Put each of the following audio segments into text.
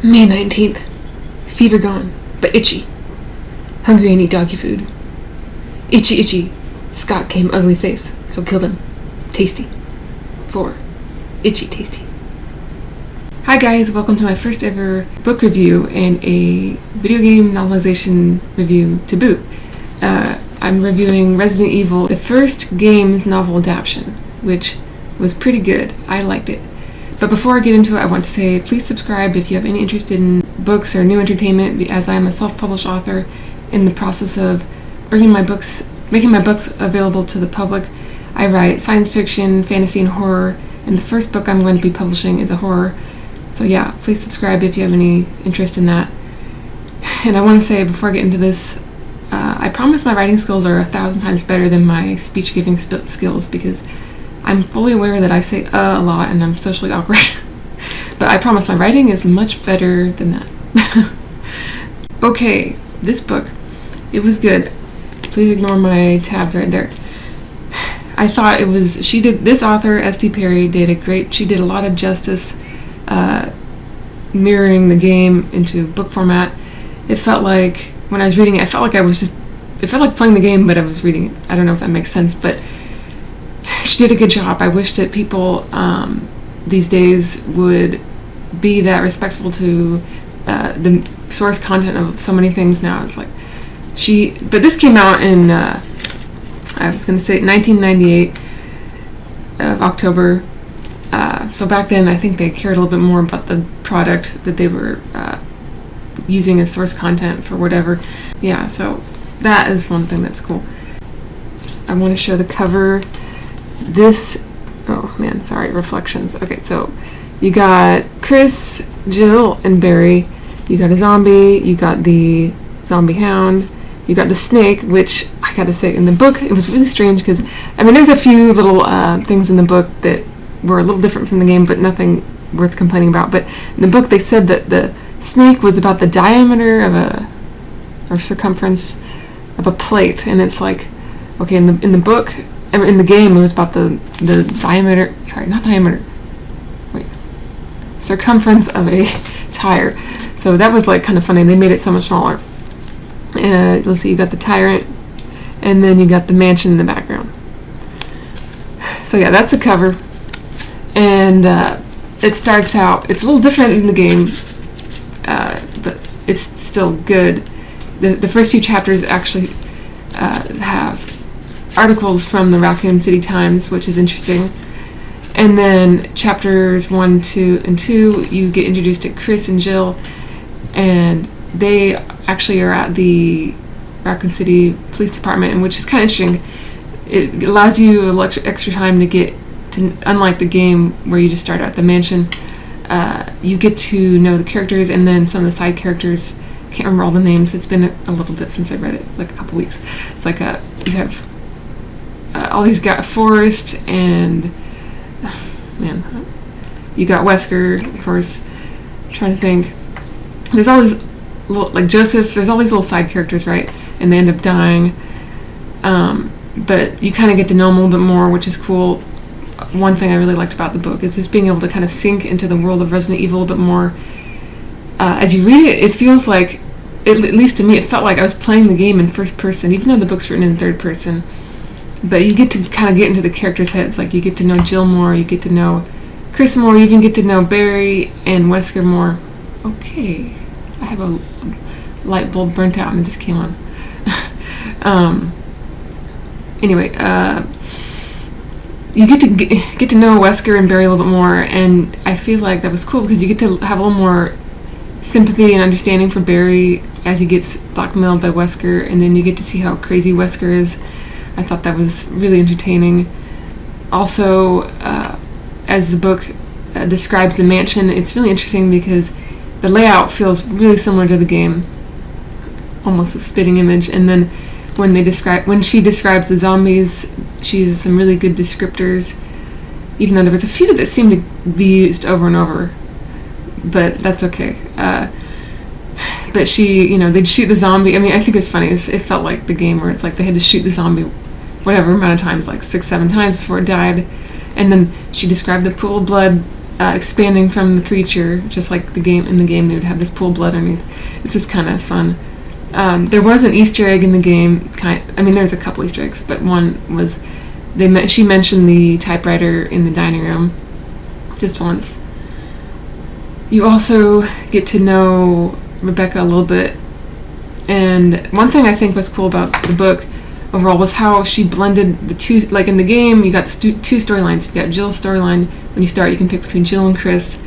May 19th. Fever gone, but itchy. Hungry and eat doggy food. Itchy, itchy. Scott came ugly face, so killed him. Tasty. 4. Itchy, tasty. Hi guys, welcome to my first ever book review and a video game novelization review to boot. I'm reviewing Resident Evil, the first game's novel adaptation, which was pretty good. I liked it. But before I get into it, I want to say please subscribe if you have any interest in books or new entertainment, as I am a self-published author in the process of making my books available to the public. I write science fiction, fantasy, and horror, and the first book I'm going to be publishing is a horror. So yeah, please subscribe if you have any interest in that. And I want to say before I get into this, I promise my writing skills are 1,000 times better than my speech-giving skills, because I'm fully aware that I say a lot and I'm socially awkward. But I promise my writing is much better than that. Okay, this book, it was good. Please ignore my tabs right there. I thought it was, this author, S.D. Perry, she did a lot of justice mirroring the game into book format. It felt like, when I was reading it, it felt like playing the game, but I was reading it. I don't know if that makes sense, but she did a good job. I wish that people these days would be that respectful to the source content of so many things now. It's like, but this came out in, I was going to say 1998 of October. So back then, I think they cared a little bit more about the product that they were using as source content for whatever. Yeah, so that is one thing that's cool. I want to show the cover. Reflections. Okay, so you got Chris, Jill, and Barry. You got a zombie. You got the zombie hound. You got the snake, which I gotta say, in the book, it was really strange because, there's a few little things in the book that were a little different from the game, but nothing worth complaining about. But in the book, they said that the snake was about the diameter or circumference of a plate, and it's like, okay, in the book, in the game, it was about the diameter. Sorry, not diameter. Wait, circumference of a tire. So that was like kind of funny. They made it so much smaller. Let's see, you got the tyrant, and then you got the mansion in the background. So yeah, that's the cover, and it starts out. It's a little different in the game, but it's still good. The first few chapters actually have articles from the Raccoon City Times, which is interesting. And then chapters 1, 2, and 2, you get introduced to Chris and Jill, and they actually are at the Raccoon City Police Department, and which is kind of interesting. It allows you a little extra time to get to, unlike the game where you just start at the mansion, you get to know the characters, and then some of the side characters. Can't remember all the names. It's been a little bit since I read it, like a couple weeks. It's like you have all these guys, Forrest, and you got Wesker, of course. I'm trying to think. There's all these little, like Joseph. There's all these little side characters, right? And they end up dying. But you kind of get to know them a little bit more, which is cool. One thing I really liked about the book is just being able to kind of sink into the world of Resident Evil a little bit more. As you read it, it feels like, at least to me, it felt like I was playing the game in first person, even though the book's written in third person. But you get to kind of get into the characters' heads. Like, you get to know Jill more, you get to know Chris more, you even get to know Barry and Wesker more. Okay, I have a light bulb burnt out and it just came on. Anyway, you get to know Wesker and Barry a little bit more, and I feel like that was cool because you get to have a little more sympathy and understanding for Barry as he gets blackmailed by Wesker, and then you get to see how crazy Wesker is. I thought that was really entertaining. Also, as the book describes the mansion, it's really interesting because the layout feels really similar to the game, almost a spitting image. And then when she describes the zombies, she uses some really good descriptors, even though there was a few that seemed to be used over and over. But that's okay. But they'd shoot the zombie. I think it was funny. It felt like the game where it's like they had to shoot the zombie whatever amount of times, like 6-7 times before it died. And then she described the pool of blood expanding from the creature, just like the game. In the game, they would have this pool of blood underneath. It's just kind of fun. There was an Easter egg in the game. There's a couple Easter eggs, but one was she mentioned the typewriter in the dining room just once. You also get to know Rebecca a little bit, and one thing I think was cool about the book overall was how she blended the two. Like in the game, you got the two storylines. You got Jill's storyline. When you start, you can pick between Jill and Chris.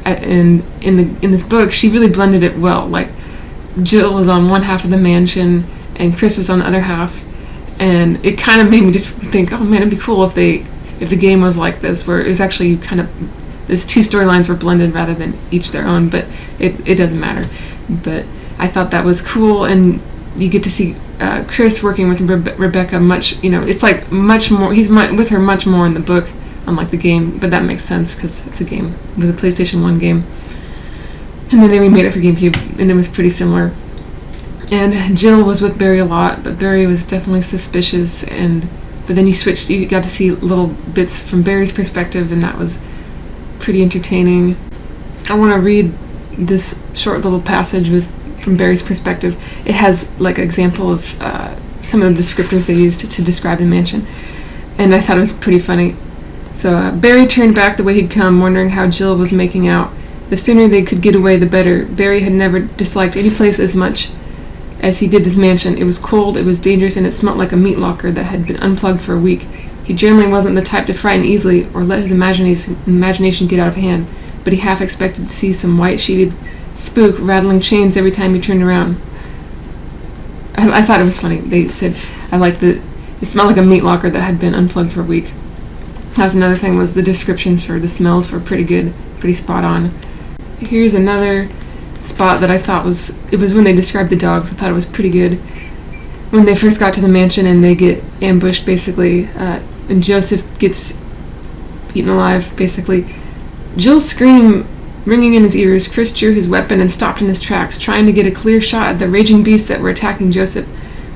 And in this book, she really blended it well. Like Jill was on one half of the mansion, and Chris was on the other half. And it kind of made me just think, oh man, it'd be cool if the game was like this, where it was actually kind of these two storylines were blended rather than each their own. But it doesn't matter. But I thought that was cool, and you get to see Chris working with Rebecca much. It's like much more. He's with her much more in the book, unlike the game. But that makes sense because it's a game. It was a PlayStation 1 game, and then they remade it for GameCube, and it was pretty similar. And Jill was with Barry a lot, but Barry was definitely suspicious. But then you got to see little bits from Barry's perspective, and that was pretty entertaining. I want to read this short little passage from Barry's perspective. It has like an example of some of the descriptors they used to describe the mansion, and I thought it was pretty funny. So Barry turned back the way he'd come, wondering how Jill was making out. The sooner they could get away, the better. Barry had never disliked any place as much as he did this mansion. It was cold, it was dangerous, and it smelt like a meat locker that had been unplugged for a week. He generally wasn't the type to frighten easily or let his imagination get out of hand, but he half expected to see some white-sheeted spook rattling chains every time he turned around. I thought it was funny. They said, I liked it smelled like a meat locker that had been unplugged for a week. That was another thing, was the descriptions for the smells were pretty good, pretty spot on. Here's another spot that I thought it was when they described the dogs. I thought it was pretty good. When they first got to the mansion and they get ambushed, basically, and Joseph gets eaten alive, basically. Jill's scream ringing in his ears, Chris drew his weapon and stopped in his tracks, trying to get a clear shot at the raging beasts that were attacking Joseph.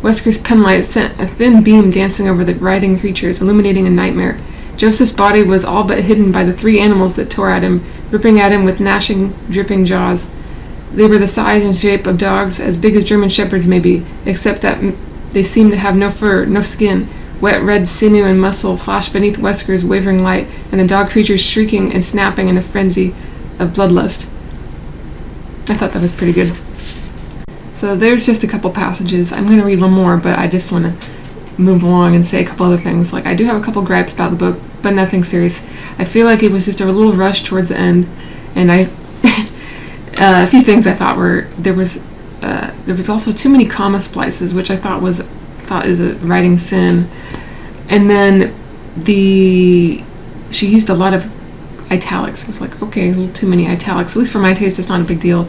Wesker's penlight sent a thin beam dancing over the writhing creatures, illuminating a nightmare. Joseph's body was all but hidden by the three animals that tore at him, ripping at him with gnashing, dripping jaws. They were the size and shape of dogs, as big as German shepherds maybe, except that they seemed to have no fur, no skin. Wet red sinew and muscle flashed beneath Wesker's wavering light, and the dog creatures shrieking and snapping in a frenzy of bloodlust. I thought that was pretty good. So there's just a couple passages. I'm going to read one more, but I just want to move along and say a couple other things. Like, I do have a couple gripes about the book, but nothing serious. I feel like it was just a little rush towards the end, and a few things I thought were there was also too many comma splices, which I thought is a writing sin. And then she used a lot of italics. It was like, okay, a little too many italics. At least for my taste, it's not a big deal.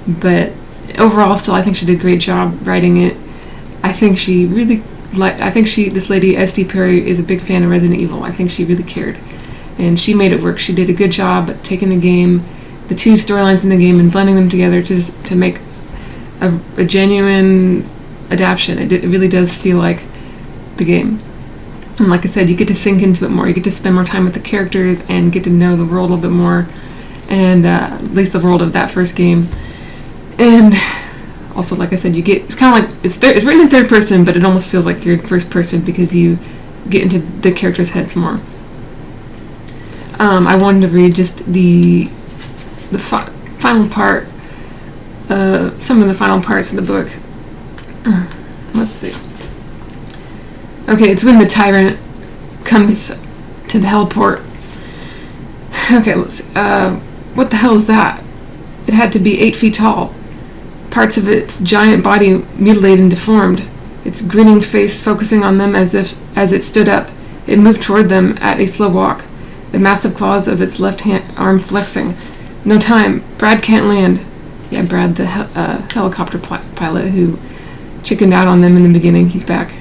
But overall, still, I think she did a great job writing it. I think this lady, S.D. Perry, is a big fan of Resident Evil. I think she really cared. And she made it work. She did a good job at taking the game, the two storylines in the game, and blending them together to make a genuine adaptation. It really does feel like the game. And like I said, you get to sink into it more. You get to spend more time with the characters and get to know the world a little bit more, and at least the world of that first game. And also, like I said, it's kind of like it's written in third person, but it almost feels like you're in first person because you get into the characters' heads more. I wanted to read just the final part, some of the final parts of the book. Let's see. Okay, it's when the tyrant comes to the heliport. Okay, let's see. What the hell is that? It had to be 8 feet tall. Parts of its giant body mutilated and deformed. Its grinning face focusing on them as it stood up. It moved toward them at a slow walk, the massive claws of its left arm flexing. No time. Brad can't land. Yeah, Brad, the helicopter pilot who chickened out on them in the beginning. He's back.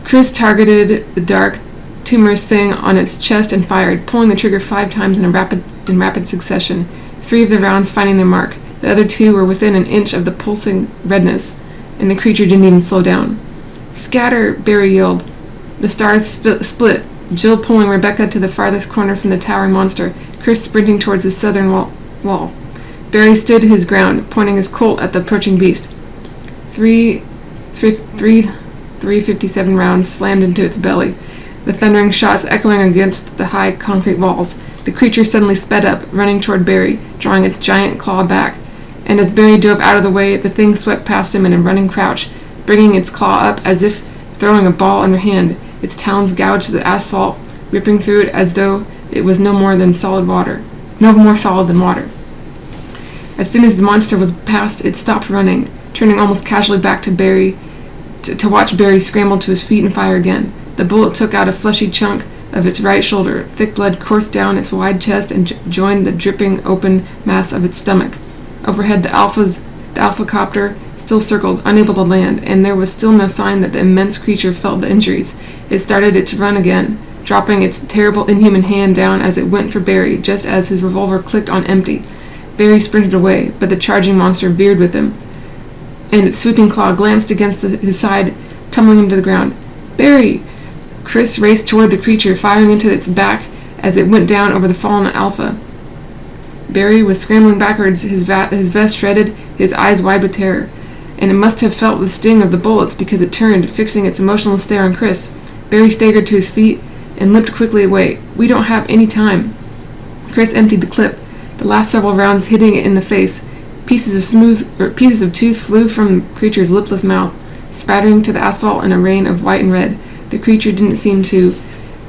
Chris targeted the dark, tumorous thing on its chest and fired, pulling the trigger 5 times in rapid succession, 3 of the rounds finding their mark. The other 2 were within an inch of the pulsing redness, and the creature didn't even slow down. Scatter, Barry yelled. The stars split. Jill pulling Rebecca to the farthest corner from the towering monster, Chris sprinting towards the southern wall. Barry stood his ground, pointing his Colt at the approaching beast. 357 rounds slammed into its belly, the thundering shots echoing against the high concrete walls. The creature suddenly sped up, running toward Barry, drawing its giant claw back. And as Barry dove out of the way, the thing swept past him in a running crouch, bringing its claw up as if throwing a ball in her hand. Its talons gouged the asphalt, ripping through it as though it was no more solid than water. As soon as the monster was past, it stopped running, turning almost casually back to Barry, to watch Barry scramble to his feet and fire again. The bullet took out a fleshy chunk of its right shoulder. Thick blood coursed down its wide chest and joined the dripping open mass of its stomach. Overhead, the Alpha copter still circled, unable to land, and there was still no sign that the immense creature felt the injuries. It started its run again, dropping its terrible, inhuman hand down as it went for Barry, just as his revolver clicked on empty. Barry sprinted away, but the charging monster veered with him, and its sweeping claw glanced against his side, tumbling him to the ground. "Barry!" Chris raced toward the creature, firing into its back as it went down over the fallen Alpha. Barry was scrambling backwards, his vest shredded, his eyes wide with terror. And it must have felt the sting of the bullets because it turned, fixing its emotionless stare on Chris. Barry staggered to his feet and limped quickly away. "We don't have any time." Chris emptied the clip, the last several rounds hitting it in the face. Pieces of tooth flew from the creature's lipless mouth, spattering to the asphalt in a rain of white and red. The creature didn't seem to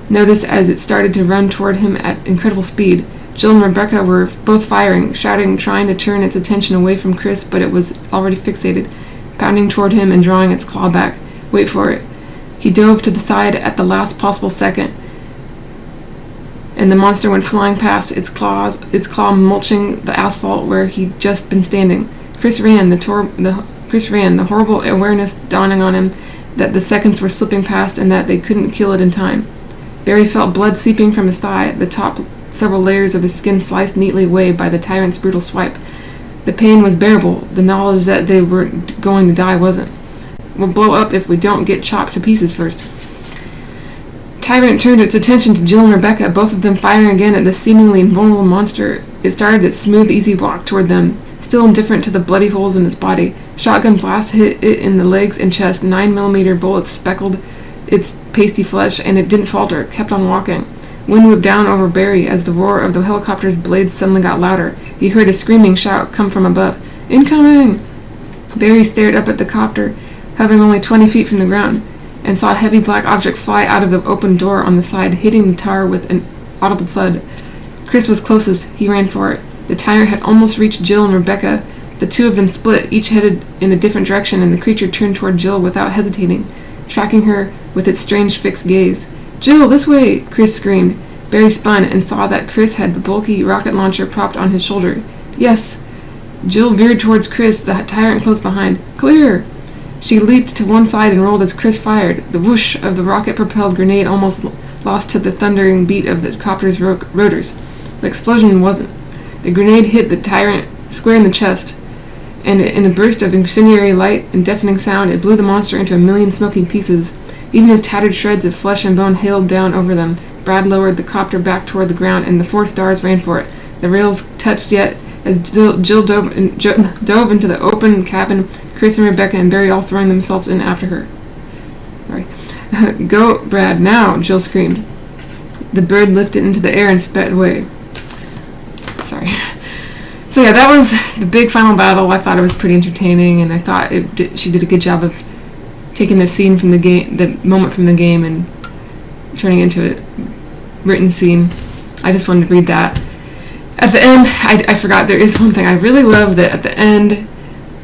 notice as it started to run toward him at incredible speed. Jill and Rebecca were both firing, shouting, trying to turn its attention away from Chris, but it was already fixated, pounding toward him and drawing its claw back. Wait for it. He dove to the side at the last possible second, and the monster went flying past, its claw mulching the asphalt where he'd just been standing. Chris ran, the horrible awareness dawning on him that the seconds were slipping past and that they couldn't kill it in time. Barry felt blood seeping from his thigh, the top several layers of his skin sliced neatly away by the tyrant's brutal swipe. The pain was bearable. The knowledge that they were going to die wasn't. "We'll blow up if we don't get chopped to pieces first." Tyrant turned its attention to Jill and Rebecca, both of them firing again at the seemingly invulnerable monster. It started its smooth, easy walk toward them, still indifferent to the bloody holes in its body. Shotgun blasts hit it in the legs and chest. 9mm bullets speckled its pasty flesh, and it didn't falter, kept on walking. Wind whipped down over Barry as the roar of the helicopter's blades suddenly got louder. He heard a screaming shout come from above. "Incoming!" Barry stared up at the copter, hovering only 20 feet from the ground, and saw a heavy black object fly out of the open door on the side, hitting the tower with an audible thud. Chris was closest. He ran for it. The tyrant had almost reached Jill and Rebecca. The two of them split, each headed in a different direction, and the creature turned toward Jill without hesitating, tracking her with its strange fixed gaze. "Jill, this way!" Chris screamed. Barry spun and saw that Chris had the bulky rocket launcher propped on his shoulder. "Yes!" Jill veered towards Chris, the tyrant close behind. "Clear!" She leaped to one side and rolled as Chris fired. The whoosh of the rocket-propelled grenade almost lost to the thundering beat of the copter's rotors. The explosion wasn't. The grenade hit the tyrant square in the chest, and in a burst of incendiary light and deafening sound, it blew the monster into a million smoking pieces. Even as tattered shreds of flesh and bone hailed down over them, Brad lowered the copter back toward the ground, and the four stars ran for it. The rails touched yet as Jill dove into the open cabin, Chris and Rebecca and Barry all throwing themselves in after her. Sorry. "Go, Brad, now!" Jill screamed. The bird lifted into the air and sped away. Sorry. So yeah, that was the big final battle. I thought it was pretty entertaining, and I thought she did a good job of taking the scene from the game, the moment from the game, and turning it into a written scene. I just wanted to read that. At the end, I forgot, there is one thing I really love, that at the end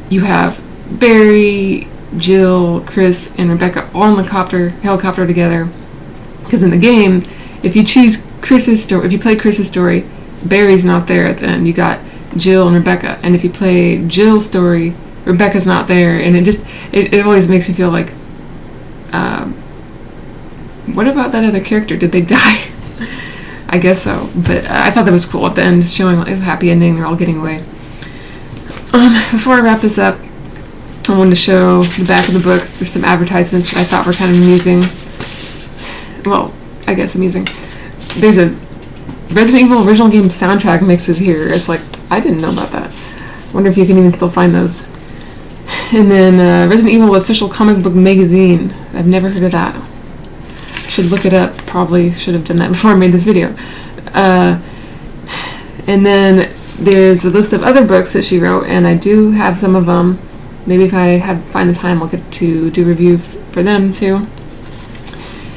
you have Barry, Jill, Chris, and Rebecca all in the helicopter together. Because in the game, if you play Chris's story, Barry's not there at the end. You got Jill and Rebecca, and if you play Jill's story, Rebecca's not there, and it always makes me feel like, what about that other character? Did they die? I guess so, but I thought that was cool at the end, showing like a happy ending. They're all getting away. Before I wrap this up, I wanted to show the back of the book. There's some advertisements that I thought were kind of amusing. Well, I guess, amusing. There's a Resident Evil original game soundtrack mixes here. It's like, I didn't know about that. Wonder if you can even still find those. And then Resident Evil official comic book magazine. I've never heard of that. Should look it up. Probably should have done that before I made this video. And then there's a list of other books that she wrote, and I do have some of them. Maybe if I find the time, I'll get to do reviews for them too.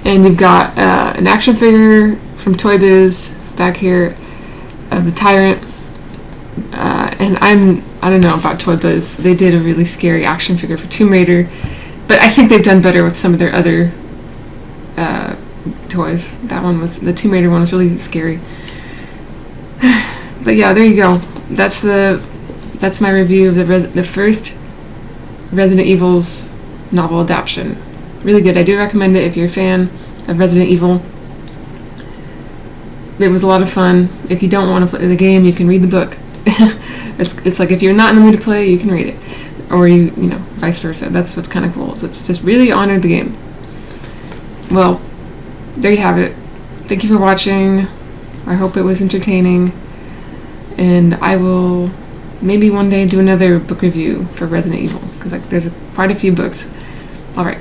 And you've got an action figure from Toy Biz back here of the Tyrant. And I don't know about Toy Biz. They did a really scary action figure for Tomb Raider, but I think they've done better with some of their other toys. The Tomb Raider one was really scary. But yeah, there you go. That's my review of the first Resident Evil's novel adaptation. Really good. I do recommend it if you're a fan of Resident Evil. It was a lot of fun. If you don't want to play the game, you can read the book. It's like if you're not in the mood to play, you can read it, or you know, vice versa. That's what's kind of cool. It's just really honored the game. Well, there you have it. Thank you for watching. I hope it was entertaining, and I will maybe one day do another book review for Resident Evil, because there's quite a few books. All right.